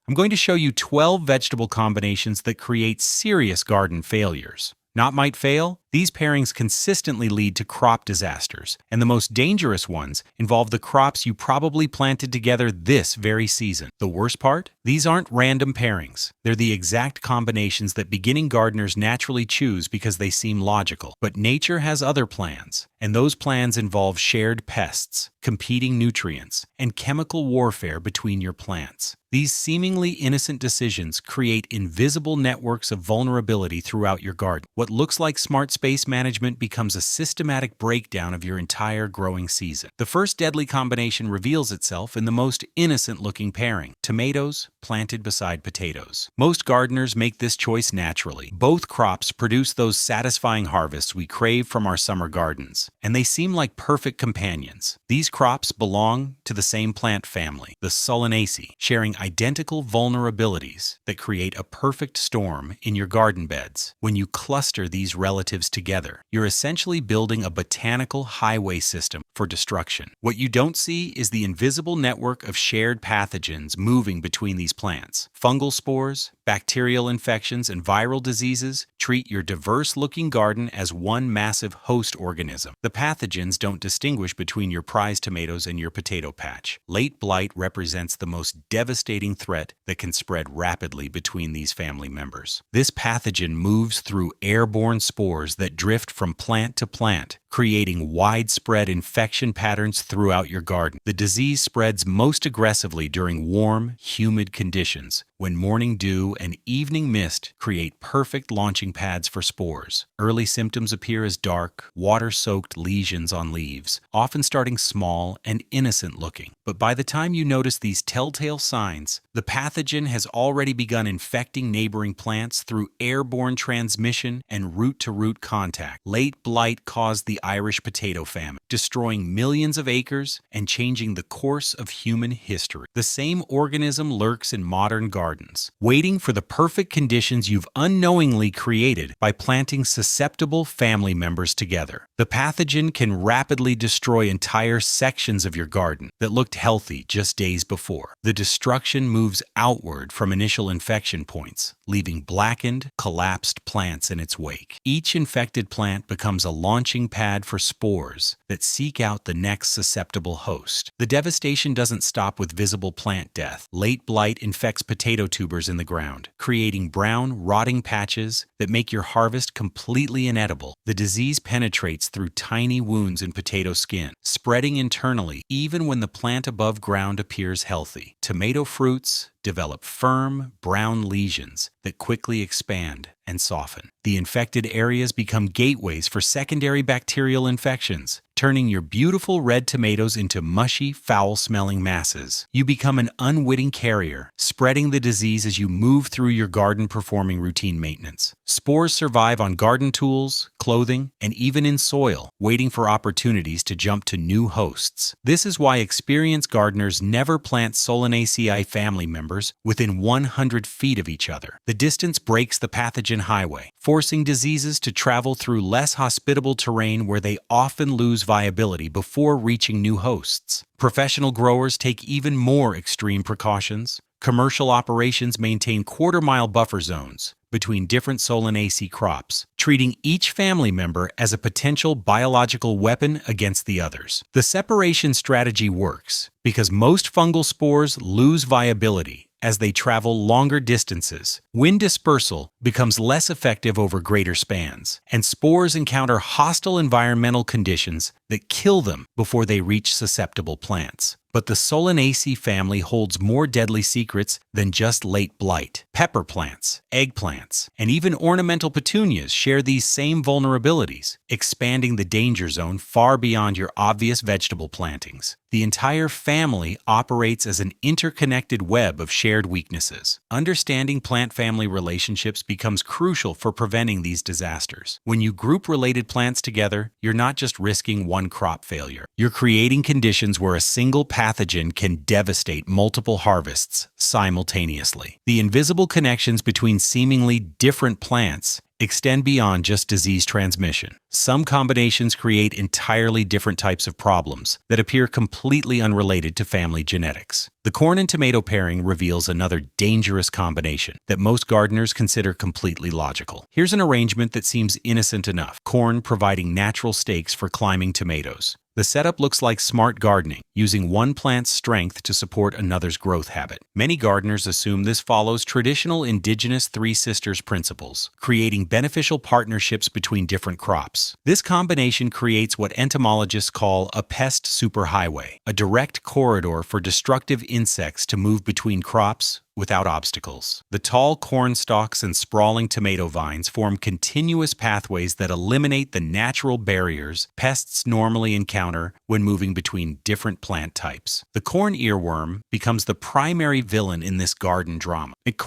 I'm going to show you 12 vegetable combinations that create serious garden failures. Not might fail, these pairings consistently lead to crop disasters, and the most dangerous ones involve the crops you probably planted together this very season. The worst part? These aren't random pairings. They're the exact combinations that beginning gardeners naturally choose because they seem logical. But nature has other plans, and those plans involve shared pests, competing nutrients, and chemical warfare between your plants. These seemingly innocent decisions create invisible networks of vulnerability throughout your garden. What looks like smart space management becomes a systematic breakdown of your entire growing season. The first deadly combination reveals itself in the most innocent-looking pairing: tomatoes planted beside potatoes. Most gardeners make this choice naturally. Both crops produce those satisfying harvests we crave from our summer gardens, and they seem like perfect companions. These crops belong to the same plant family, the Solanaceae, sharing identical vulnerabilities that create a perfect storm in your garden beds. When you cluster these relatives together, you're essentially building a botanical highway system for destruction. What you don't see is the invisible network of shared pathogens moving between these plants. Fungal spores, bacterial infections, and viral diseases treat your diverse-looking garden as one massive host organism. The pathogens don't distinguish between your prized tomatoes and your potato patch. Late blight represents the most devastating threat that can spread rapidly between these family members. This pathogen moves through airborne spores that drift from plant to plant, creating widespread infection patterns throughout your garden. The disease spreads most aggressively during warm, humid conditions, when morning dew and evening mist create perfect launching pads for spores. Early symptoms appear as dark, water-soaked lesions on leaves, often starting small and innocent-looking. But by the time you notice these telltale signs, the pathogen has already begun infecting neighboring plants through airborne transmission and root-to-root contact. Late blight caused the Irish potato famine, destroying millions of acres and changing the course of human history. The same organism lurks in modern gardens, waiting for the perfect conditions you've unknowingly created by planting susceptible family members together. The pathogen can rapidly destroy entire sections of your garden that looked healthy just days before. The destruction moves outward from initial infection points, leaving blackened, collapsed plants in its wake. Each infected plant becomes a launching pad for spores that seek out the next susceptible host. The devastation doesn't stop with visible plant death. Late blight infects potato tubers in the ground, creating brown, rotting patches that make your harvest completely inedible. The disease penetrates through tiny wounds in potato skin, spreading internally even when the plant above ground appears healthy. Tomato fruits develop firm, brown lesions that quickly expand and soften. The infected areas become gateways for secondary bacterial infections, turning your beautiful red tomatoes into mushy, foul-smelling masses. You become an unwitting carrier, spreading the disease as you move through your garden performing routine maintenance. Spores survive on garden tools, clothing, and even in soil, waiting for opportunities to jump to new hosts. This is why experienced gardeners never plant Solanaceae family members within 100 feet of each other. The distance breaks the pathogen highway, forcing diseases to travel through less hospitable terrain where they often lose viability before reaching new hosts. Professional growers take even more extreme precautions. Commercial operations maintain quarter-mile buffer zones between different Solanaceae crops, treating each family member as a potential biological weapon against the others. The separation strategy works because most fungal spores lose viability as they travel longer distances. Wind dispersal becomes less effective over greater spans, and spores encounter hostile environmental conditions that kill them before they reach susceptible plants. But the Solanaceae family holds more deadly secrets than just late blight. Pepper plants, eggplants, and even ornamental petunias share these same vulnerabilities, expanding the danger zone far beyond your obvious vegetable plantings. The entire family operates as an interconnected web of shared weaknesses. Understanding plant family relationships becomes crucial for preventing these disasters. When you group related plants together, you're not just risking one crop failure. You're creating conditions where a single pathogen can devastate multiple harvests simultaneously. The invisible connections between seemingly different plants extend beyond just disease transmission. Some combinations create entirely different types of problems that appear completely unrelated to family genetics. The corn and tomato pairing reveals another dangerous combination that most gardeners consider completely logical. Here's an arrangement that seems innocent enough: corn providing natural stakes for climbing tomatoes. The setup looks like smart gardening, using one plant's strength to support another's growth habit. Many gardeners assume this follows traditional indigenous Three Sisters principles, creating beneficial partnerships between different crops. This combination creates what entomologists call a pest superhighway, a direct corridor for destructive insects to move between crops without obstacles. The tall corn stalks and sprawling tomato vines form continuous pathways that eliminate the natural barriers pests normally encounter when moving between different plant types. The corn earworm becomes the primary villain in this garden drama. It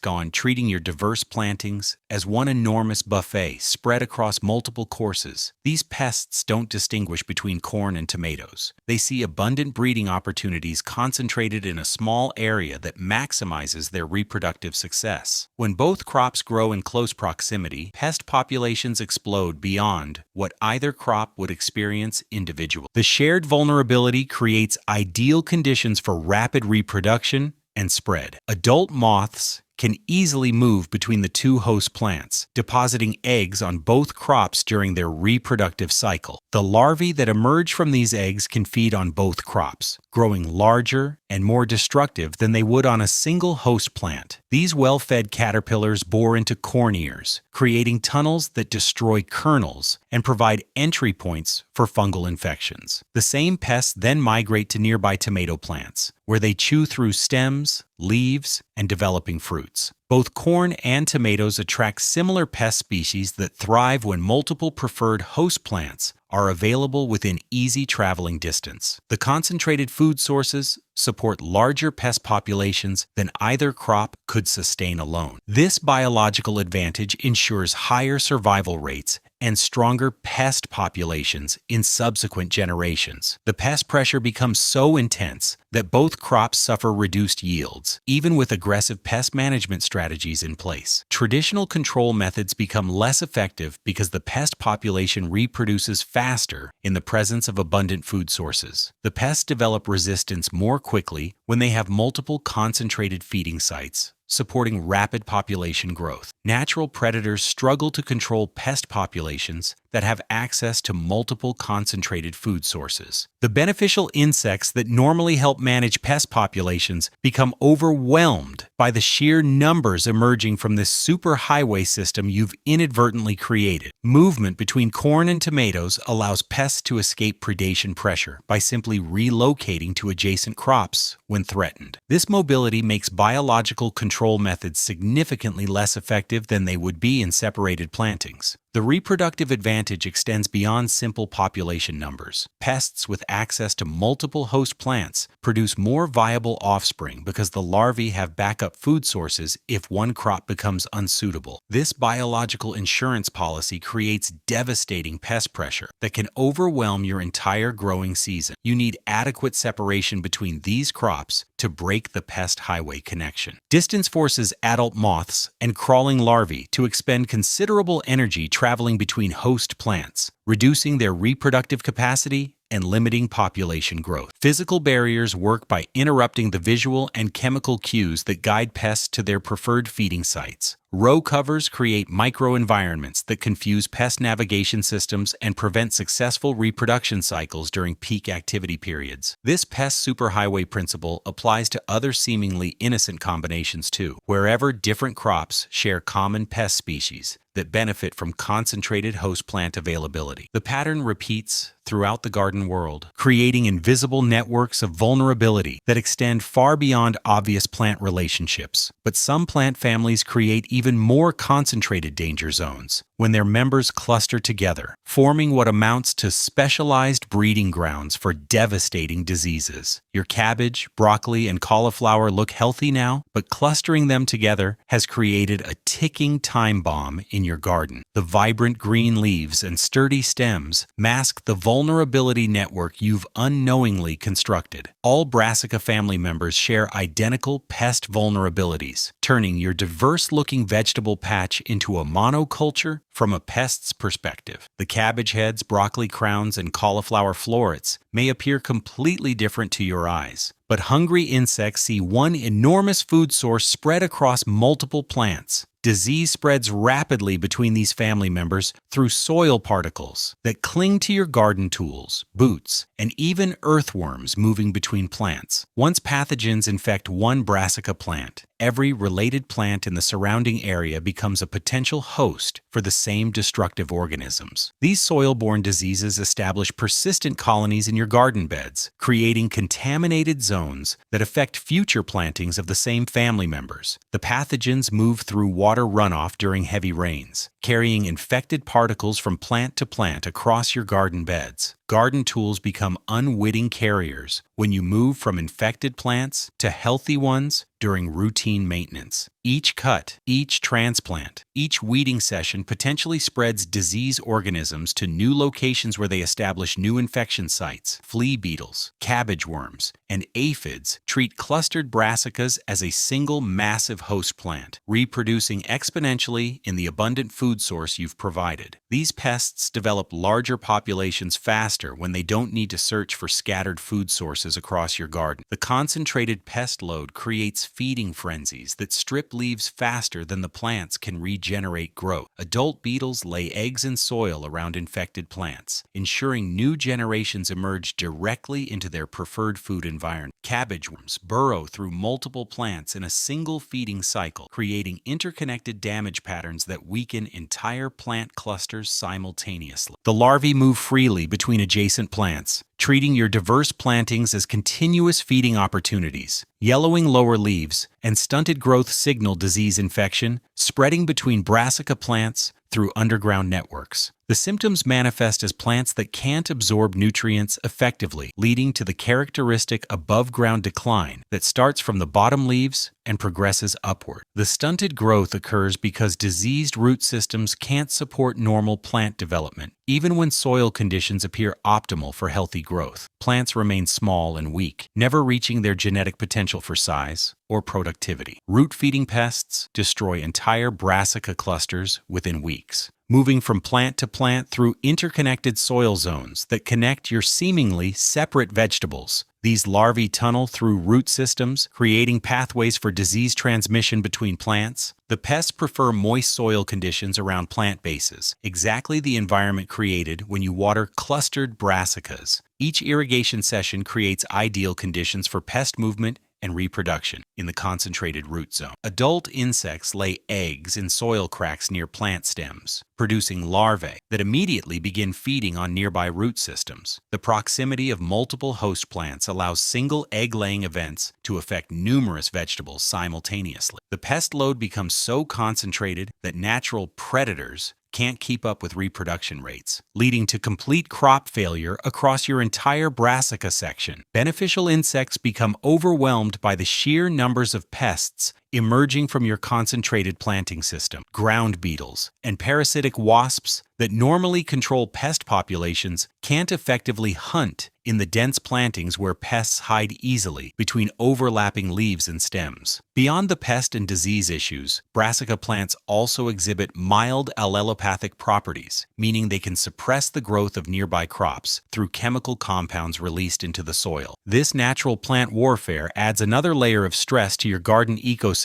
on treating your diverse plantings as one enormous buffet spread across multiple courses. These pests don't distinguish between corn and tomatoes. They see abundant breeding opportunities concentrated in a small area that maximizes their reproductive success. When both crops grow in close proximity, pest populations explode beyond what either crop would experience individually. The shared vulnerability creates ideal conditions for rapid reproduction and spread. Adult moths can easily move between the two host plants, depositing eggs on both crops during their reproductive cycle. The larvae that emerge from these eggs can feed on both crops, growing larger and more destructive than they would on a single host plant. These well-fed caterpillars bore into corn ears, creating tunnels that destroy kernels and provide entry points for fungal infections. The same pests then migrate to nearby tomato plants, where they chew through stems, leaves, and developing fruits. Both corn and tomatoes attract similar pest species that thrive when multiple preferred host plants are available within easy traveling distance. The concentrated food sources support larger pest populations than either crop could sustain alone. This biological advantage ensures higher survival rates and stronger pest populations in subsequent generations. The pest pressure becomes so intense that both crops suffer reduced yields, even with aggressive pest management strategies in place. Traditional control methods become less effective because the pest population reproduces faster in the presence of abundant food sources. The pests develop resistance more quickly when they have multiple concentrated feeding sites, supporting rapid population growth. Natural predators struggle to control pest populations that have access to multiple concentrated food sources. The beneficial insects that normally help manage pest populations become overwhelmed by the sheer numbers emerging from this superhighway system you've inadvertently created. Movement between corn and tomatoes allows pests to escape predation pressure by simply relocating to adjacent crops when threatened. This mobility makes biological control methods significantly less effective than they would be in separated plantings. The reproductive advantage extends beyond simple population numbers. Pests with access to multiple host plants produce more viable offspring because the larvae have backup food sources if one crop becomes unsuitable. This biological insurance policy creates devastating pest pressure that can overwhelm your entire growing season. You need adequate separation between these crops to break the pest highway connection. Distance forces adult moths and crawling larvae to expend considerable energy traveling between host plants, reducing their reproductive capacity and limiting population growth. Physical barriers work by interrupting the visual and chemical cues that guide pests to their preferred feeding sites. Row covers create microenvironments that confuse pest navigation systems and prevent successful reproduction cycles during peak activity periods. This pest superhighway principle applies to other seemingly innocent combinations too, wherever different crops share common pest species that benefit from concentrated host plant availability. The pattern repeats throughout the garden world, creating invisible networks of vulnerability that extend far beyond obvious plant relationships. But some plant families create even more concentrated danger zones when their members cluster together, forming what amounts to specialized breeding grounds for devastating diseases. Your cabbage, broccoli, and cauliflower look healthy now, but clustering them together has created a ticking time bomb in your garden. The vibrant green leaves and sturdy stems mask the vulnerability network you've unknowingly constructed. All Brassica family members share identical pest vulnerabilities, turning your diverse-looking vegetable patch into a monoculture from a pest's perspective. The cabbage heads, broccoli crowns, and cauliflower florets may appear completely different to your eyes, but hungry insects see one enormous food source spread across multiple plants. Disease spreads rapidly between these family members through soil particles that cling to your garden tools, boots, and even earthworms moving between plants. Once pathogens infect one brassica plant, every related plant in the surrounding area becomes a potential host for the same destructive organisms. These soil-borne diseases establish persistent colonies in your garden beds, creating contaminated zones that affect future plantings of the same family members. The pathogens move through water runoff during heavy rains, carrying infected particles from plant to plant across your garden beds. Garden tools become unwitting carriers when you move from infected plants to healthy ones during routine maintenance. Each cut, each transplant, each weeding session potentially spreads disease organisms to new locations where they establish new infection sites. Flea beetles, cabbage worms, and aphids treat clustered brassicas as a single massive host plant, reproducing exponentially in the abundant food source you've provided. These pests develop larger populations faster when they don't need to search for scattered food sources across your garden. The concentrated pest load creates feeding frenzies that strip leaves faster than the plants can regenerate growth. Adult beetles lay eggs in soil around infected plants, ensuring new generations emerge directly into their preferred food environment. Cabbage worms burrow through multiple plants in a single feeding cycle, creating interconnected damage patterns that weaken entire plant clusters simultaneously. The larvae move freely between adjacent plants, treating your diverse plantings as continuous feeding opportunities. Yellowing lower leaves and stunted growth signal disease infection, spreading between brassica plants through underground networks. The symptoms manifest as plants that can't absorb nutrients effectively, leading to the characteristic above-ground decline that starts from the bottom leaves and progresses upward. The stunted growth occurs because diseased root systems can't support normal plant development, even when soil conditions appear optimal for healthy growth. Plants remain small and weak, never reaching their genetic potential for size or productivity. Root-feeding pests destroy entire brassica clusters within weeks, moving from plant to plant through interconnected soil zones that connect your seemingly separate vegetables. These larvae tunnel through root systems, creating pathways for disease transmission between plants. The pests prefer moist soil conditions around plant bases, exactly the environment created when you water clustered brassicas. Each irrigation session creates ideal conditions for pest movement and reproduction in the concentrated root zone. Adult insects lay eggs in soil cracks near plant stems, producing larvae that immediately begin feeding on nearby root systems. The proximity of multiple host plants allows single egg-laying events to affect numerous vegetables simultaneously. The pest load becomes so concentrated that natural predators can't keep up with reproduction rates, leading to complete crop failure across your entire brassica section. Beneficial insects become overwhelmed by the sheer numbers of pests emerging from your concentrated planting system. Ground beetles and parasitic wasps that normally control pest populations can't effectively hunt in the dense plantings where pests hide easily between overlapping leaves and stems. Beyond the pest and disease issues, brassica plants also exhibit mild allelopathic properties, meaning they can suppress the growth of nearby crops through chemical compounds released into the soil. This natural plant warfare adds another layer of stress to your garden ecosystem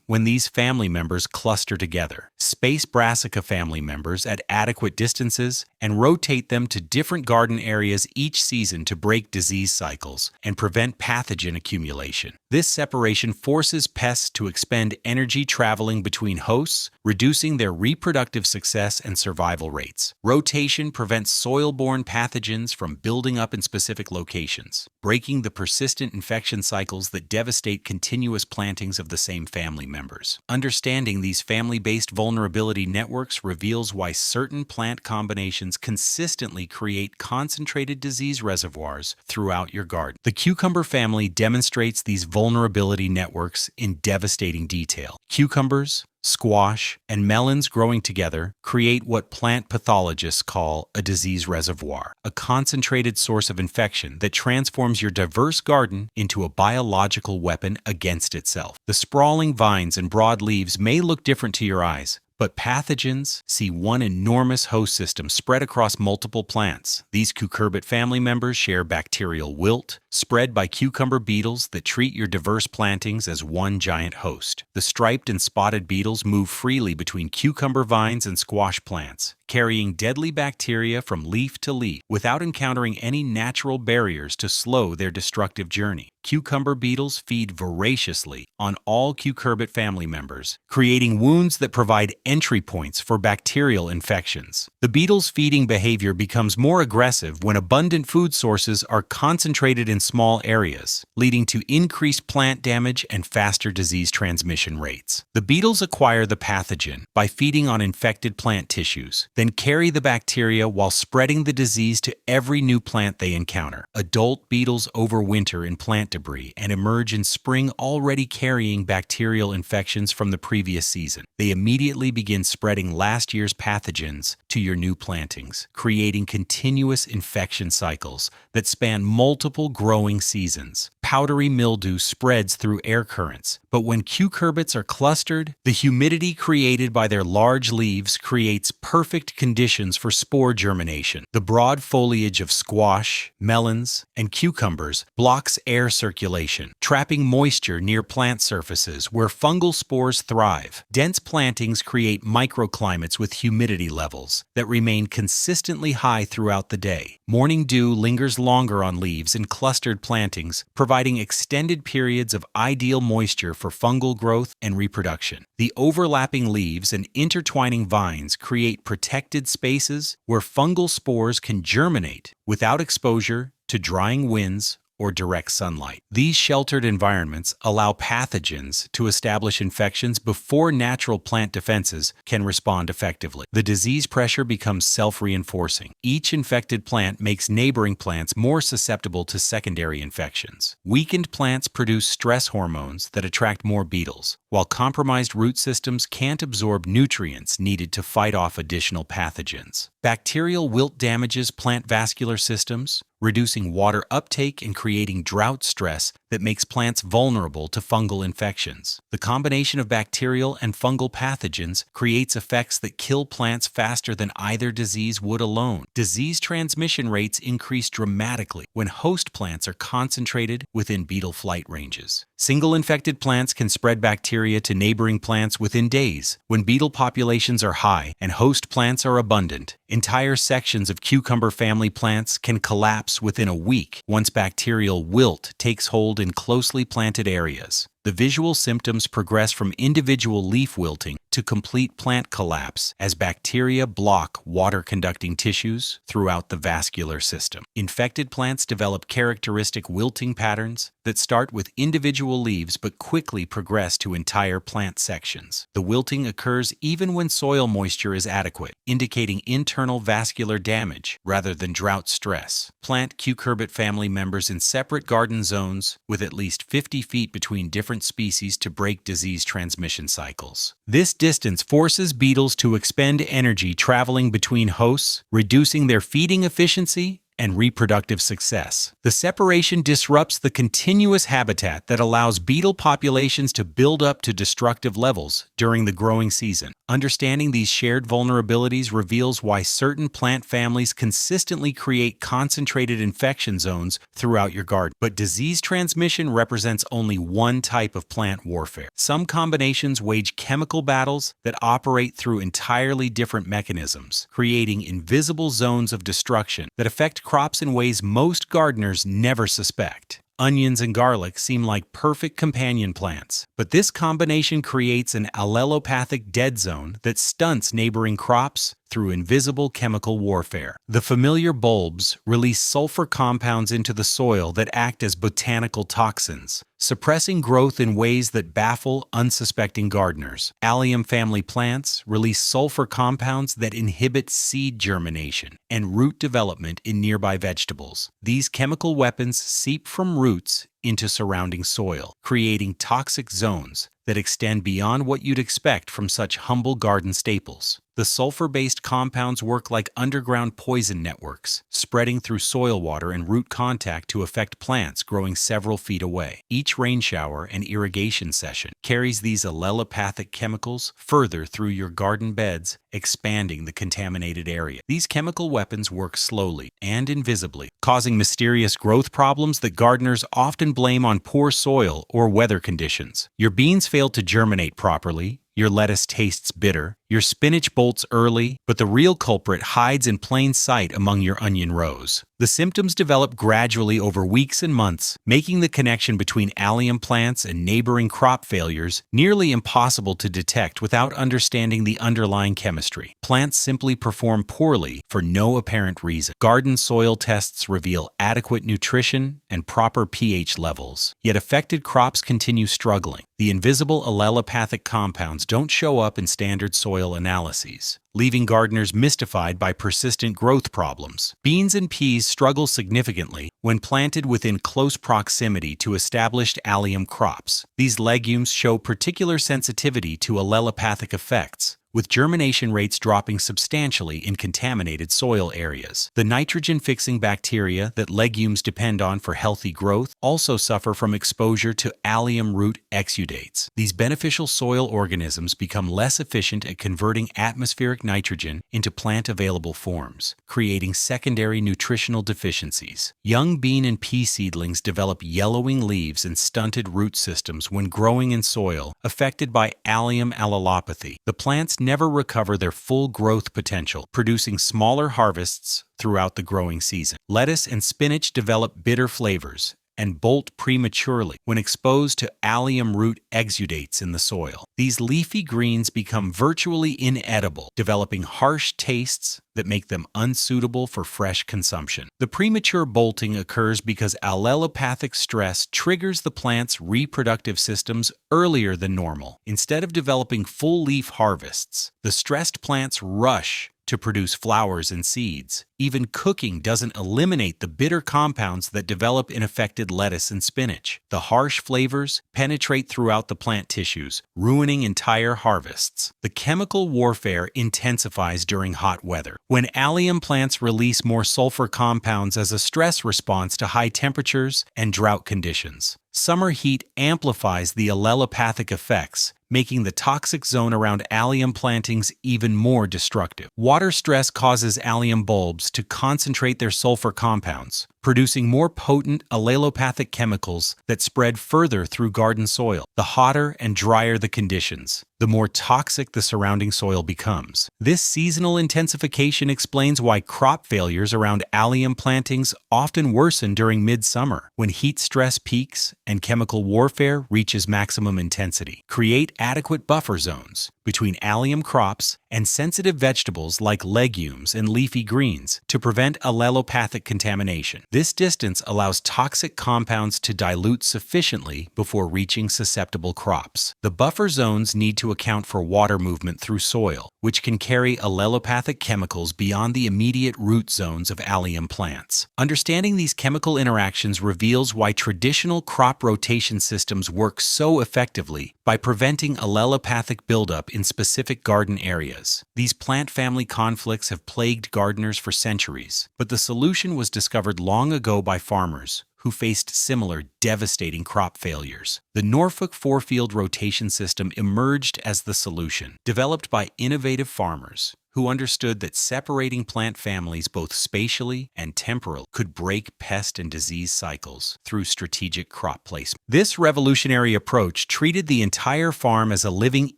when these family members cluster together. Space brassica family members at adequate distances and rotate them to different garden areas each season to break disease cycles and prevent pathogen accumulation. This separation forces pests to expend energy traveling between hosts, reducing their reproductive success and survival rates. Rotation prevents soil-borne pathogens from building up in specific locations, breaking the persistent infection cycles that devastate continuous plantings of the same family members. Understanding these family-based vulnerability networks reveals why certain plant combinations consistently create concentrated disease reservoirs throughout your garden. The cucumber family demonstrates these vulnerability networks in devastating detail. Cucumbers, squash, and melons growing together create what plant pathologists call a disease reservoir, a concentrated source of infection that transforms your diverse garden into a biological weapon against itself. The sprawling vines and broad leaves may look different to your eyes, but pathogens see one enormous host system spread across multiple plants. These cucurbit family members share bacterial wilt, spread by cucumber beetles that treat your diverse plantings as one giant host. The striped and spotted beetles move freely between cucumber vines and squash plants, carrying deadly bacteria from leaf to leaf without encountering any natural barriers to slow their destructive journey. Cucumber beetles feed voraciously on all cucurbit family members, creating wounds that provide entry points for bacterial infections. The beetles' feeding behavior becomes more aggressive when abundant food sources are concentrated in small areas, leading to increased plant damage and faster disease transmission rates. The beetles acquire the pathogen by feeding on infected plant tissues, then carry the bacteria while spreading the disease to every new plant they encounter. Adult beetles overwinter in plant debris and emerge in spring already carrying bacterial infections from the previous season. They immediately begin spreading last year's pathogens to your new plantings, creating continuous infection cycles that span multiple growing seasons. Powdery mildew spreads through air currents, but when cucurbits are clustered, the humidity created by their large leaves creates perfect conditions for spore germination. The broad foliage of squash, melons, and cucumbers blocks air circulation, trapping moisture near plant surfaces where fungal spores thrive. Dense plantings create microclimates with humidity levels that remain consistently high throughout the day. Morning dew lingers longer on leaves in clustered plantings, providing extended periods of ideal moisture for fungal growth and reproduction. The overlapping leaves and intertwining vines create protected spaces where fungal spores can germinate without exposure to drying winds or direct sunlight. These sheltered environments allow pathogens to establish infections before natural plant defenses can respond effectively. The disease pressure becomes self-reinforcing. Each infected plant makes neighboring plants more susceptible to secondary infections. Weakened plants produce stress hormones that attract more beetles, while compromised root systems can't absorb nutrients needed to fight off additional pathogens. Bacterial wilt damages plant vascular systems, reducing water uptake and creating drought stress that makes plants vulnerable to fungal infections. The combination of bacterial and fungal pathogens creates effects that kill plants faster than either disease would alone. Disease transmission rates increase dramatically when host plants are concentrated within beetle flight ranges. Single infected plants can spread bacteria to neighboring plants within days. When beetle populations are high and host plants are abundant, entire sections of cucumber family plants can collapse within a week once bacterial wilt takes hold in closely planted areas. The visual symptoms progress from individual leaf wilting to complete plant collapse as bacteria block water-conducting tissues throughout the vascular system. Infected plants develop characteristic wilting patterns that start with individual leaves but quickly progress to entire plant sections. The wilting occurs even when soil moisture is adequate, indicating internal vascular damage rather than drought stress. Plant cucurbit family members in separate garden zones with at least 50 feet between different species to break disease transmission cycles. This distance forces beetles to expend energy traveling between hosts, reducing their feeding efficiency and reproductive success. The separation disrupts the continuous habitat that allows beetle populations to build up to destructive levels during the growing season. Understanding these shared vulnerabilities reveals why certain plant families consistently create concentrated infection zones throughout your garden. But disease transmission represents only one type of plant warfare. Some combinations wage chemical battles that operate through entirely different mechanisms, creating invisible zones of destruction that affect crops in ways most gardeners never suspect. Onions and garlic seem like perfect companion plants, but this combination creates an allelopathic dead zone that stunts neighboring crops through invisible chemical warfare. The familiar bulbs release sulfur compounds into the soil that act as botanical toxins, suppressing growth in ways that baffle unsuspecting gardeners. Allium family plants release sulfur compounds that inhibit seed germination and root development in nearby vegetables. These chemical weapons seep from roots into surrounding soil, creating toxic zones that extend beyond what you'd expect from such humble garden staples. The sulfur-based compounds work like underground poison networks, spreading through soil water and root contact to affect plants growing several feet away. Each rain shower and irrigation session carries these allelopathic chemicals further through your garden beds, expanding the contaminated area. These chemical weapons work slowly and invisibly, causing mysterious growth problems that gardeners often blame on poor soil or weather conditions. Your beans fail to germinate properly, your lettuce tastes bitter, your spinach bolts early, but the real culprit hides in plain sight among your onion rows. The symptoms develop gradually over weeks and months, making the connection between allium plants and neighboring crop failures nearly impossible to detect without understanding the underlying chemistry. Plants simply perform poorly for no apparent reason. Garden soil tests reveal adequate nutrition and proper pH levels, yet affected crops continue struggling. The invisible allelopathic compounds don't show up in standard soil analyses, leaving gardeners mystified by persistent growth problems. Beans and peas struggle significantly when planted within close proximity to established allium crops. These legumes show particular sensitivity to allelopathic effects, with germination rates dropping substantially in contaminated soil areas. The nitrogen-fixing bacteria that legumes depend on for healthy growth also suffer from exposure to allium root exudates. These beneficial soil organisms become less efficient at converting atmospheric nitrogen into plant-available forms, creating secondary nutritional deficiencies. Young bean and pea seedlings develop yellowing leaves and stunted root systems when growing in soil affected by allium allelopathy. The plants never recover their full growth potential, producing smaller harvests throughout the growing season. Lettuce and spinach develop bitter flavors and bolt prematurely when exposed to allium root exudates in the soil. These leafy greens become virtually inedible, developing harsh tastes that make them unsuitable for fresh consumption. The premature bolting occurs because allelopathic stress triggers the plant's reproductive systems earlier than normal. Instead of developing full leaf harvests, the stressed plants rush to produce flowers and seeds. Even cooking doesn't eliminate the bitter compounds that develop in affected lettuce and spinach. The harsh flavors penetrate throughout the plant tissues, ruining entire harvests. The chemical warfare intensifies during hot weather, when allium plants release more sulfur compounds as a stress response to high temperatures and drought conditions. Summer heat amplifies the allelopathic effects, making the toxic zone around allium plantings even more destructive. Water stress causes allium bulbs to concentrate their sulfur compounds, producing more potent allelopathic chemicals that spread further through garden soil. The hotter and drier the conditions, the more toxic the surrounding soil becomes. This seasonal intensification explains why crop failures around allium plantings often worsen during midsummer, when heat stress peaks and chemical warfare reaches maximum intensity. Create adequate buffer zones between allium crops and sensitive vegetables like legumes and leafy greens to prevent allelopathic contamination. This distance allows toxic compounds to dilute sufficiently before reaching susceptible crops. The buffer zones need to account for water movement through soil, which can carry allelopathic chemicals beyond the immediate root zones of allium plants. Understanding these chemical interactions reveals why traditional crop rotation systems work so effectively by preventing allelopathic buildup in specific garden areas. These plant family conflicts have plagued gardeners for centuries, but the solution was discovered long ago by farmers who faced similar devastating crop failures. The Norfolk four-field rotation system emerged as the solution, developed by innovative farmers who understood that separating plant families both spatially and temporally could break pest and disease cycles through strategic crop placement. This revolutionary approach treated the entire farm as a living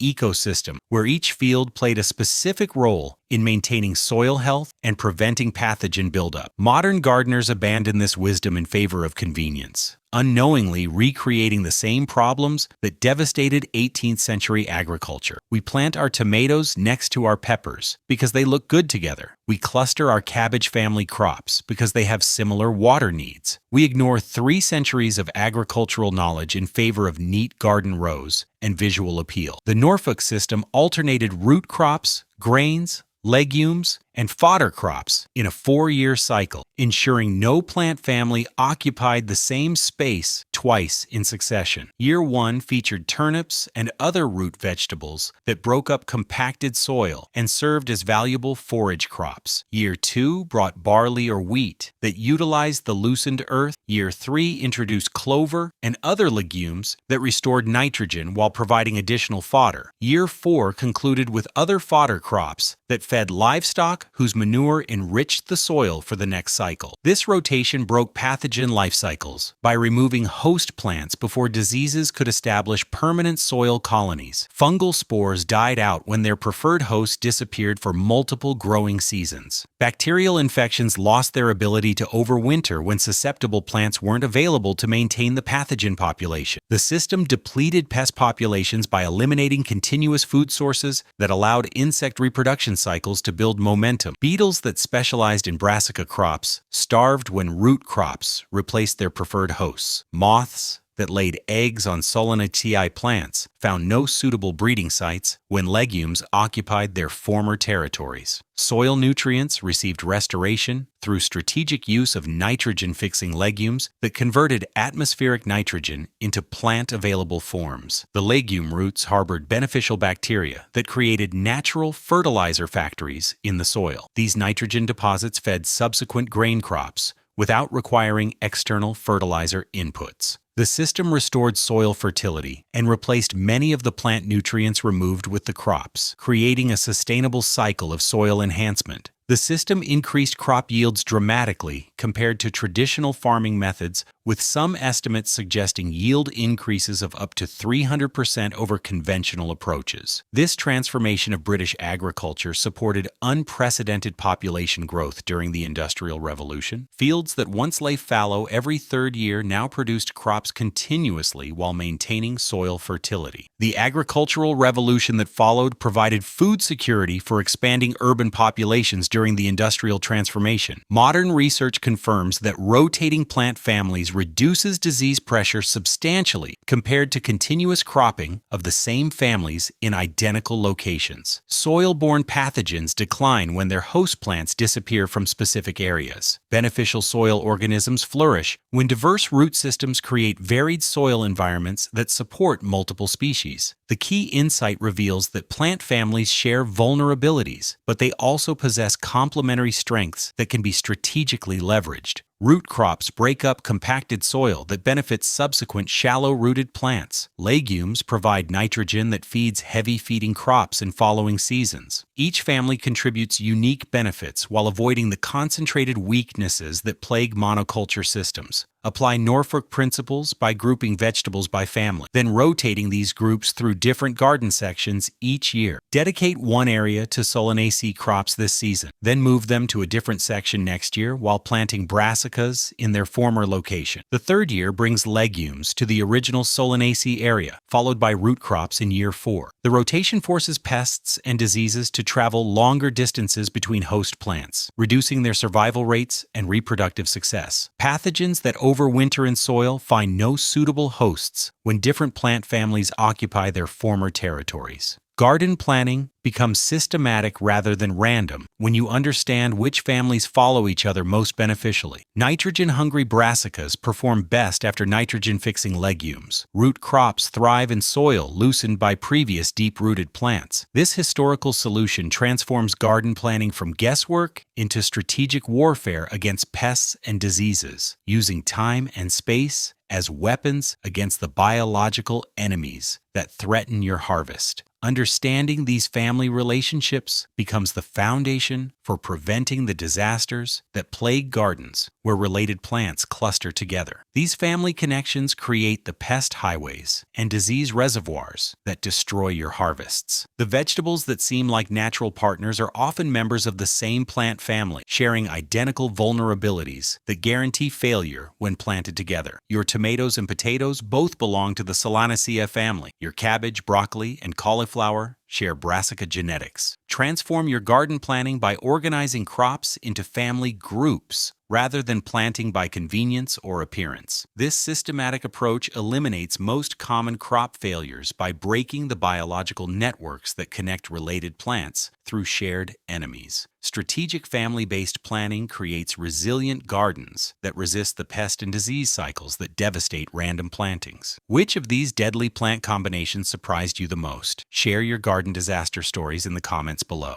ecosystem where each field played a specific role in maintaining soil health and preventing pathogen buildup. Modern gardeners abandon this wisdom in favor of convenience. unknowingly recreating the same problems that devastated 18th century agriculture. We plant our tomatoes next to our peppers because they look good together. We cluster our cabbage family crops because they have similar water needs. We ignore 3 centuries of agricultural knowledge in favor of neat garden rows and visual appeal. The Norfolk system alternated root crops, grains, legumes, and fodder crops in a 4-year cycle, ensuring no plant family occupied the same space twice in succession. Year 1 featured turnips and other root vegetables that broke up compacted soil and served as valuable forage crops. Year 2 brought barley or wheat that utilized the loosened earth. Year 3 introduced clover and other legumes that restored nitrogen while providing additional fodder. Year 4 concluded with other fodder crops that fed livestock whose manure enriched the soil for the next cycle. This rotation broke pathogen life cycles by removing host plants before diseases could establish permanent soil colonies. Fungal spores died out when their preferred host disappeared for multiple growing seasons. Bacterial infections lost their ability to overwinter when susceptible plants weren't available to maintain the pathogen population. The system depleted pest populations by eliminating continuous food sources that allowed insect reproduction cycles to build momentum. Beetles that specialized in brassica crops starved when root crops replaced their preferred hosts. Moths that laid eggs on Solanaceae plants found no suitable breeding sites when legumes occupied their former territories. Soil nutrients received restoration through strategic use of nitrogen-fixing legumes that converted atmospheric nitrogen into plant-available forms. The legume roots harbored beneficial bacteria that created natural fertilizer factories in the soil. These nitrogen deposits fed subsequent grain crops without requiring external fertilizer inputs. The system restored soil fertility and replaced many of the plant nutrients removed with the crops, creating a sustainable cycle of soil enhancement. The system increased crop yields dramatically compared to traditional farming methods, with some estimates suggesting yield increases of up to 300% over conventional approaches. This transformation of British agriculture supported unprecedented population growth during the Industrial Revolution. Fields that once lay fallow every 3rd year now produced crops continuously while maintaining soil fertility. The agricultural revolution that followed provided food security for expanding urban populations during the Industrial Transformation. Modern research confirms that rotating plant families reduces disease pressure substantially compared to continuous cropping of the same families in identical locations. Soil-borne pathogens decline when their host plants disappear from specific areas. Beneficial soil organisms flourish when diverse root systems create varied soil environments that support multiple species. The key insight reveals that plant families share vulnerabilities, but they also possess complementary strengths that can be strategically leveraged. Root crops break up compacted soil that benefits subsequent shallow-rooted plants. Legumes provide nitrogen that feeds heavy-feeding crops in following seasons. Each family contributes unique benefits while avoiding the concentrated weaknesses that plague monoculture systems. Apply Norfolk principles by grouping vegetables by family, then rotating these groups through different garden sections each year. Dedicate one area to Solanaceae crops this season, then move them to a different section next year while planting brassicas in their former location. The 3rd year brings legumes to the original Solanaceae area, followed by root crops in year 4. The rotation forces pests and diseases to travel longer distances between host plants, reducing their survival rates and reproductive success. Pathogens that overwinter in soil find no suitable hosts when different plant families occupy their former territories. Garden planning becomes systematic rather than random when you understand which families follow each other most beneficially. Nitrogen-hungry brassicas perform best after nitrogen-fixing legumes. Root crops thrive in soil loosened by previous deep-rooted plants. This historical solution transforms garden planning from guesswork into strategic warfare against pests and diseases, using time and space as weapons against the biological enemies that threaten your harvest. Understanding these family relationships becomes the foundation for preventing the disasters that plague gardens where related plants cluster together. These family connections create the pest highways and disease reservoirs that destroy your harvests. The vegetables that seem like natural partners are often members of the same plant family, sharing identical vulnerabilities that guarantee failure when planted together. Your tomatoes and potatoes both belong to the Solanaceae family. Your cabbage, broccoli, and cauliflower share Brassica genetics. Transform your garden planning by organizing crops into family groups rather than planting by convenience or appearance. This systematic approach eliminates most common crop failures by breaking the biological networks that connect related plants through shared enemies. Strategic family-based planning creates resilient gardens that resist the pest and disease cycles that devastate random plantings. Which of these deadly plant combinations surprised you the most? Share your garden disaster stories in the comments below.